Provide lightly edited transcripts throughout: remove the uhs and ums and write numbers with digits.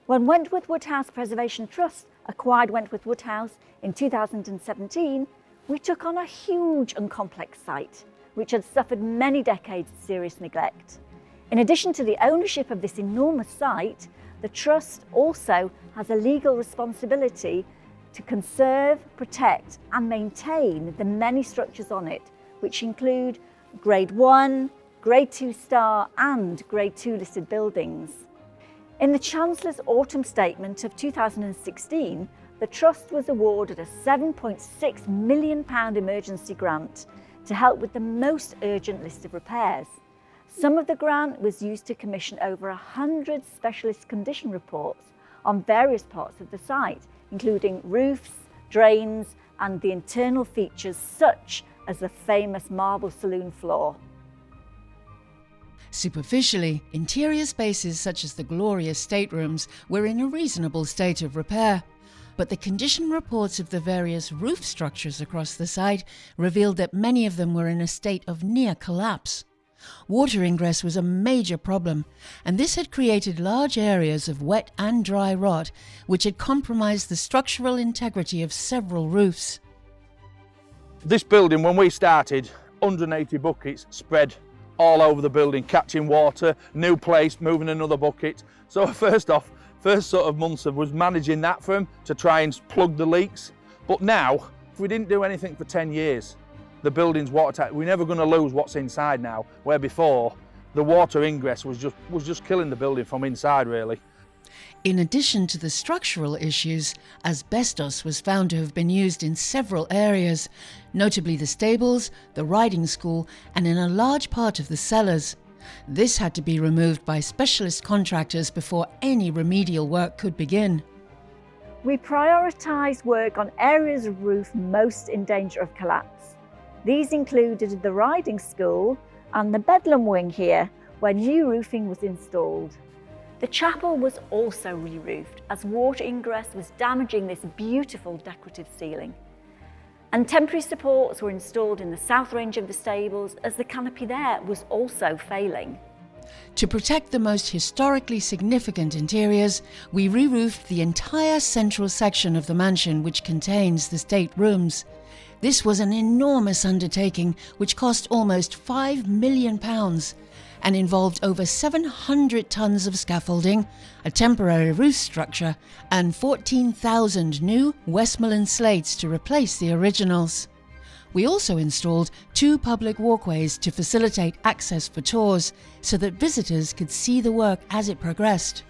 When Wentworth Woodhouse Preservation Trust acquired Wentworth Woodhouse in 2017, we took on a huge and complex site, which had suffered many decades of serious neglect. In addition to the ownership of this enormous site, the Trust also has a legal responsibility to conserve, protect and maintain the many structures on it, which include Grade 1, Grade 2 star and Grade 2 listed buildings. In the Chancellor's Autumn Statement of 2016, the Trust was awarded a £7.6 million emergency grant to help with the most urgent list of repairs. Some of the grant was used to commission over 100 specialist condition reports on various parts of the site, including roofs, drains and the internal features such as the famous marble saloon floor. Superficially, interior spaces such as the glorious staterooms were in a reasonable state of repair, but the condition reports of the various roof structures across the site revealed that many of them were in a state of near collapse. Water ingress was a major problem, and this had created large areas of wet and dry rot, which had compromised the structural integrity of several roofs. This building, when we started, 180 buckets spread all over the building, catching water, new place, moving another bucket. So first sort of months was managing that for them to try and plug the leaks. But now, if we didn't do anything for 10 years, the building's watertight. We're never going to lose what's inside now, where before the water ingress was just killing the building from inside, really. In addition to the structural issues, asbestos was found to have been used in several areas, notably the stables, the riding school, and in a large part of the cellars. This had to be removed by specialist contractors before any remedial work could begin. We prioritised work on areas of roof most in danger of collapse. These included the riding school and the Bedlam wing here, where new roofing was installed. The chapel was also re-roofed as water ingress was damaging this beautiful decorative ceiling. And temporary supports were installed in the south range of the stables as the canopy there was also failing. To protect the most historically significant interiors, we re-roofed the entire central section of the mansion which contains the state rooms. This was an enormous undertaking which cost almost £5 million and involved over 700 tons of scaffolding, a temporary roof structure and 14,000 new Westmoreland slates to replace the originals. We also installed 2 public walkways to facilitate access for tours so that visitors could see the work as it progressed.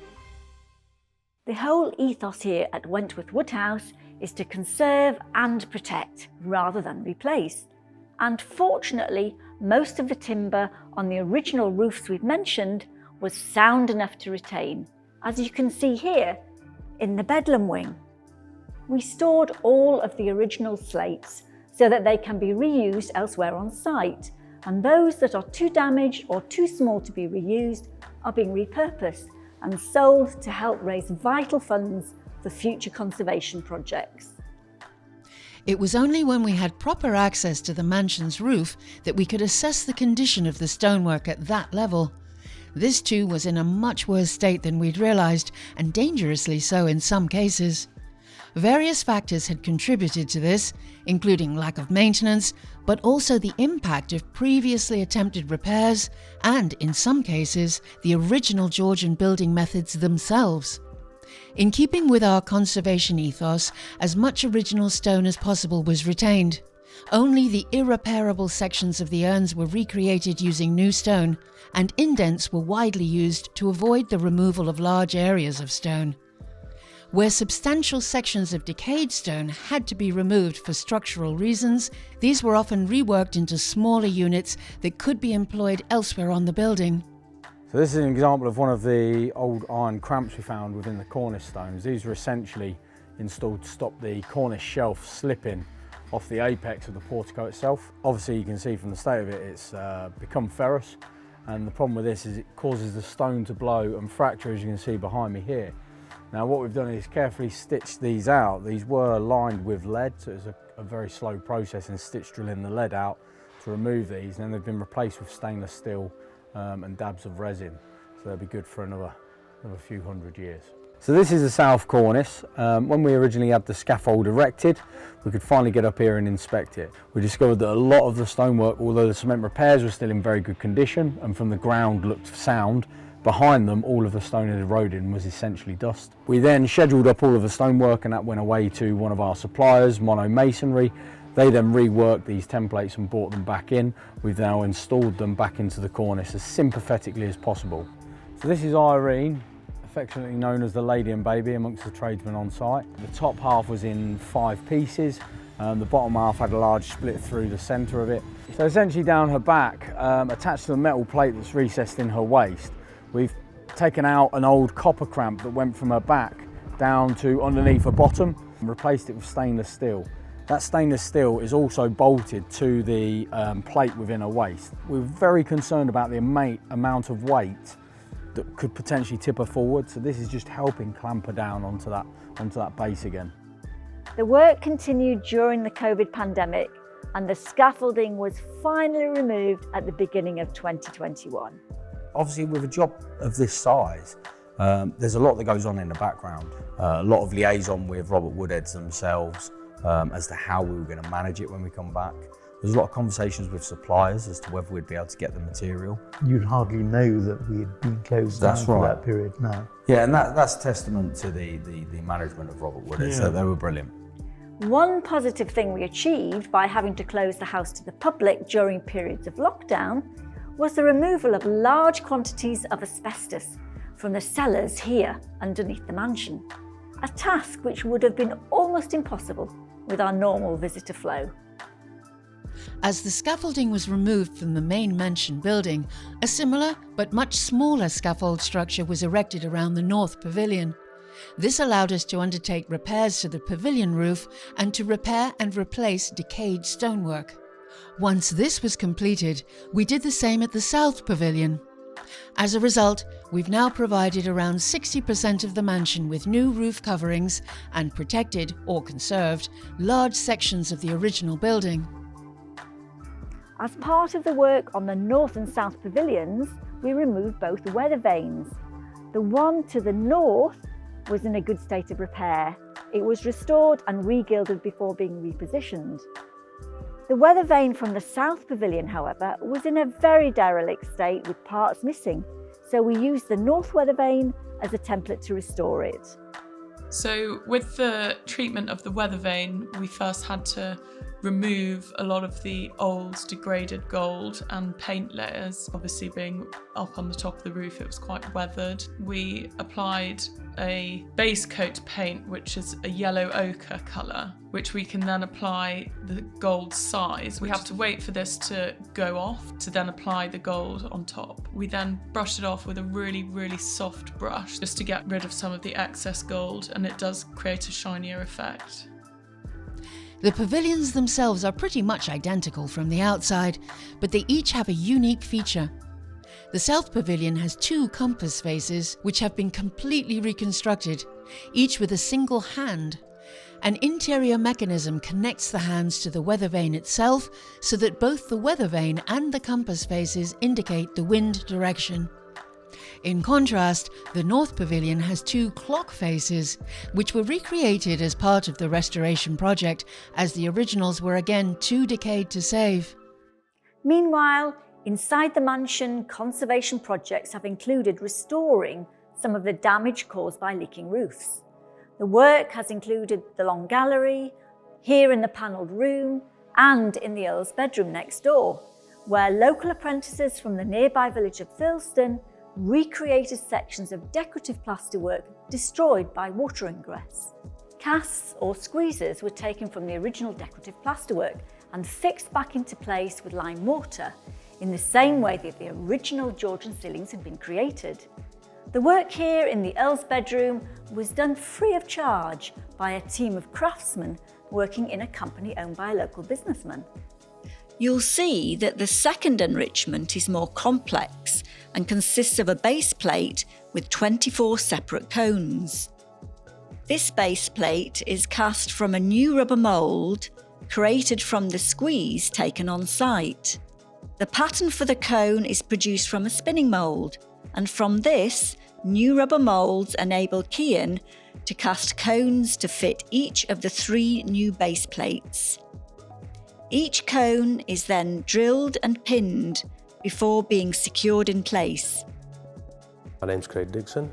The whole ethos here at Wentworth Woodhouse is to conserve and protect rather than replace. And fortunately, most of the timber on the original roofs we've mentioned was sound enough to retain, as you can see here in the Bedlam wing. We stored all of the original slates so that they can be reused elsewhere on site, and those that are too damaged or too small to be reused are being repurposed and sold to help raise vital funds for future conservation projects. It was only when we had proper access to the mansion's roof that we could assess the condition of the stonework at that level. This too was in a much worse state than we'd realised, and dangerously so in some cases. Various factors had contributed to this, including lack of maintenance, but also the impact of previously attempted repairs and, in some cases, the original Georgian building methods themselves. In keeping with our conservation ethos, as much original stone as possible was retained. Only the irreparable sections of the urns were recreated using new stone, and indents were widely used to avoid the removal of large areas of stone. Where substantial sections of decayed stone had to be removed for structural reasons, these were often reworked into smaller units that could be employed elsewhere on the building. So this is an example of one of the old iron cramps we found within the cornice stones. These were essentially installed to stop the cornice shelf slipping off the apex of the portico itself. Obviously you can see from the state of it, it's become ferrous, and the problem with this is it causes the stone to blow and fracture, as you can see behind me here. Now what we've done is carefully stitched these out. These were lined with lead, so it's a very slow process in stitch drilling the lead out to remove these, and then they've been replaced with stainless steel and dabs of resin, so they'll be good for another few hundred years. So this is the south cornice. When we originally had the scaffold erected, we could finally get up here and inspect it. We discovered that a lot of the stonework, although the cement repairs were still in very good condition and from the ground looked sound, behind them all of the stone had eroded and was essentially dust. We then scheduled up all of the stonework and that went away to one of our suppliers, Mono Masonry. They then reworked these templates and brought them back in. We've now installed them back into the cornice as sympathetically as possible. So this is Irene, affectionately known as the Lady and Baby amongst the tradesmen on site. The top half was in 5 pieces. The bottom half had a large split through the centre of it. So essentially down her back, attached to the metal plate that's recessed in her waist, we've taken out an old copper cramp that went from her back down to underneath her bottom and replaced it with stainless steel. That stainless steel is also bolted to the plate within her waist. We're very concerned about the amount of weight that could potentially tip her forward, so this is just helping clamp her down onto that base again. The work continued during the COVID pandemic and the scaffolding was finally removed at the beginning of 2021. Obviously with a job of this size, there's a lot that goes on in the background. A lot of liaison with Robert Woodheads themselves as to how we were going to manage it when we come back. There's a lot of conversations with suppliers as to whether we'd be able to get the material. You'd hardly know that we had been closed down for that period now. Yeah, and that's testament to the management of Robert Woodheads, so they were brilliant. One positive thing we achieved by having to close the house to the public during periods of lockdown was the removal of large quantities of asbestos from the cellars here underneath the mansion, a task which would have been almost impossible with our normal visitor flow. As the scaffolding was removed from the main mansion building, a similar but much smaller scaffold structure was erected around the north pavilion. This allowed us to undertake repairs to the pavilion roof and to repair and replace decayed stonework. Once this was completed, we did the same at the south pavilion. As a result, we've now provided around 60% of the mansion with new roof coverings and protected or conserved large sections of the original building. As part of the work on the north and south pavilions, we removed both weather vanes. The one to the north was in a good state of repair. It was restored and re-gilded before being repositioned. The weather vane from the south pavilion, however, was in a very derelict state with parts missing, so we used the north weather vane as a template to restore it. So with the treatment of the weather vane, we first had to remove a lot of the old degraded gold and paint layers. Obviously being up on the top of the roof, it was quite weathered. We applied a base coat paint, which is a yellow ochre colour, which we can then apply the gold size. We have to wait for this to go off to then apply the gold on top. We then brush it off with a really, really soft brush just to get rid of some of the excess gold, and it does create a shinier effect. The pavilions themselves are pretty much identical from the outside, but they each have a unique feature. The South Pavilion has 2 compass faces which have been completely reconstructed, each with a single hand. An interior mechanism connects the hands to the weather vane itself so that both the weather vane and the compass faces indicate the wind direction. In contrast, the North Pavilion has 2 clock faces, which were recreated as part of the restoration project, as the originals were again too decayed to save. Meanwhile, inside the mansion, conservation projects have included restoring some of the damage caused by leaking roofs. The work has included the long gallery, here in the panelled room, and in the Earl's bedroom next door, where local apprentices from the nearby village of Thilston recreated sections of decorative plasterwork destroyed by water ingress. Casts or squeezers were taken from the original decorative plasterwork and fixed back into place with lime mortar in the same way that the original Georgian ceilings had been created. The work here in the Earl's bedroom was done free of charge by a team of craftsmen working in a company owned by a local businessman. You'll see that the second enrichment is more complex and consists of a base plate with 24 separate cones. This base plate is cast from a new rubber mould created from the squeeze taken on site. The pattern for the cone is produced from a spinning mould, And from this, new rubber moulds enabled Kian to cast cones to fit each of the 3 new base plates. Each cone is then drilled and pinned before being secured in place. My name's Craig Dixon.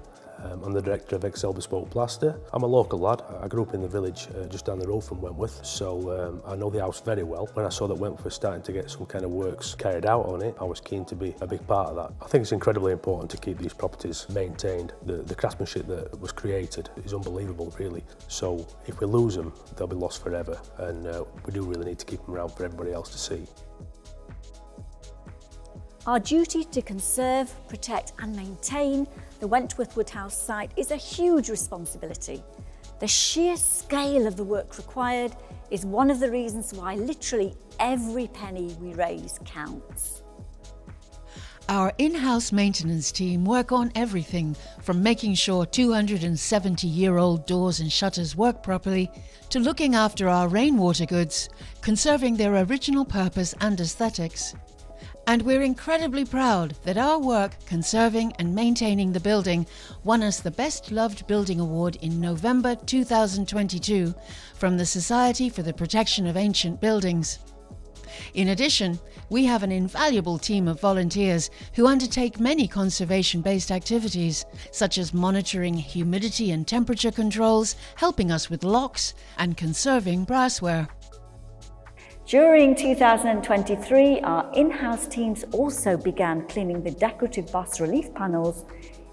I'm the director of Excel Bespoke Plaster. I'm a local lad. I grew up in the village just down the road from Wentworth, so I know the house very well. When I saw that Wentworth was starting to get some kind of works carried out on it, I was keen to be a big part of that. I think it's incredibly important to keep these properties maintained. The craftsmanship that was created is unbelievable, really. So if we lose them, they'll be lost forever, and we do really need to keep them around for everybody else to see. Our duty to conserve, protect and maintain the Wentworth Woodhouse site is a huge responsibility. The sheer scale of the work required is one of the reasons why literally every penny we raise counts. Our in-house maintenance team work on everything from making sure 270-year-old doors and shutters work properly to looking after our rainwater goods, conserving their original purpose and aesthetics. And we're incredibly proud that our work conserving and maintaining the building won us the Best Loved Building Award in November 2022 from the Society for the Protection of Ancient Buildings. In addition, we have an invaluable team of volunteers who undertake many conservation-based activities, such as monitoring humidity and temperature controls, helping us with locks, and conserving brassware. During 2023, our in-house teams also began cleaning the decorative bas-relief panels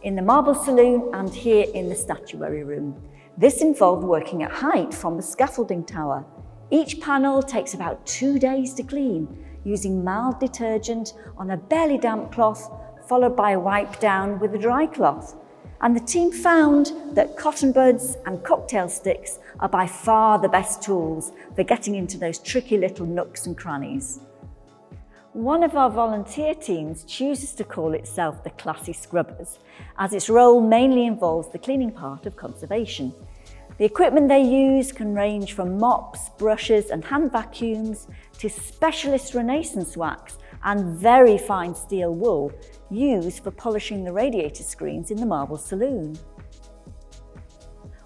in the Marble Saloon and here in the statuary room. This involved working at height from the scaffolding tower. Each panel takes about 2 days to clean, using mild detergent on a barely damp cloth, followed by a wipe down with a dry cloth. And the team found that cotton buds and cocktail sticks are by far the best tools for getting into those tricky little nooks and crannies. One of our volunteer teams chooses to call itself the Classy Scrubbers, as its role mainly involves the cleaning part of conservation. The equipment they use can range from mops, brushes and hand vacuums to specialist Renaissance wax and very fine steel wool used for polishing the radiator screens in the Marble Saloon.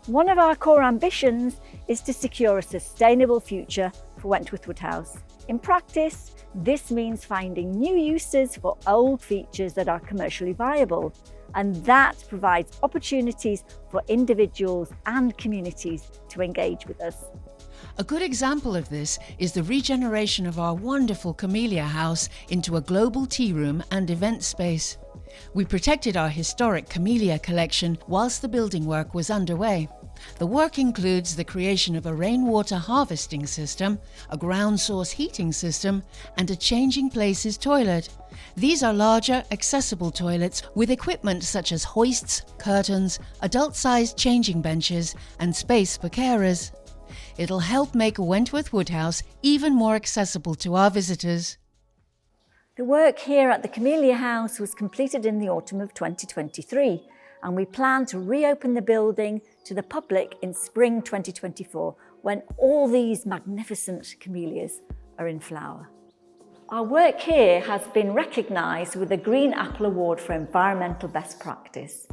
One of our core ambitions is to secure a sustainable future for Wentworth Woodhouse. In practice, this means finding new uses for old features that are commercially viable, and that provides opportunities for individuals and communities to engage with us. A good example of this is the regeneration of our wonderful Camellia House into a global tea room and event space. We protected our historic Camellia collection whilst the building work was underway. The work includes the creation of a rainwater harvesting system, a ground source heating system, and a changing places toilet. These are larger, accessible toilets with equipment such as hoists, curtains, adult-sized changing benches, and space for carers. It'll help make Wentworth Woodhouse even more accessible to our visitors. The work here at the Camellia House was completed in the autumn of 2023, and we plan to reopen the building to the public in spring 2024, when all these magnificent camellias are in flower. Our work here has been recognised with the Green Apple Award for Environmental Best Practice.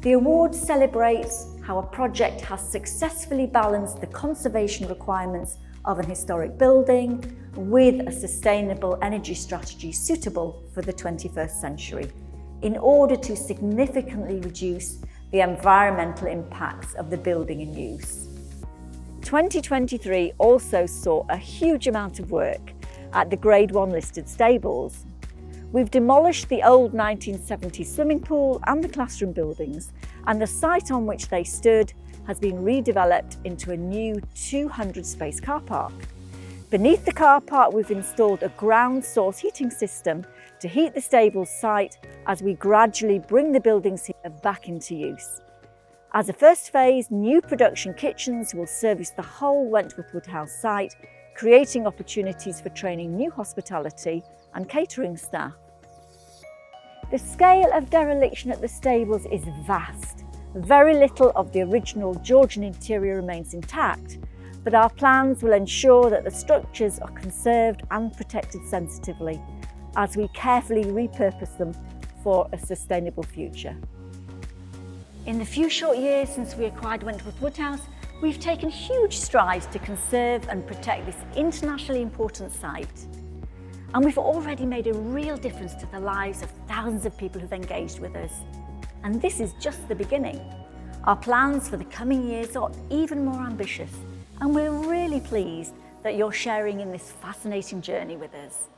The award celebrates how a project has successfully balanced the conservation requirements of an historic building with a sustainable energy strategy suitable for the 21st century in order to significantly reduce the environmental impacts of the building in use. 2023 also saw a huge amount of work at the Grade 1 listed stables. We've demolished the old 1970s swimming pool and the classroom buildings, and the site on which they stood has been redeveloped into a new 200-space car park. Beneath the car park, we've installed a ground source heating system to heat the stables site as we gradually bring the buildings here back into use. As a first phase, new production kitchens will service the whole Wentworth Woodhouse site, creating opportunities for training new hospitality and catering staff. The scale of dereliction at the stables is vast. Very little of the original Georgian interior remains intact, but our plans will ensure that the structures are conserved and protected sensitively as we carefully repurpose them for a sustainable future. In the few short years since we acquired Wentworth Woodhouse, we've taken huge strides to conserve and protect this internationally important site. And we've already made a real difference to the lives of thousands of people who've engaged with us. And this is just the beginning. Our plans for the coming years are even more ambitious, and we're really pleased that you're sharing in this fascinating journey with us.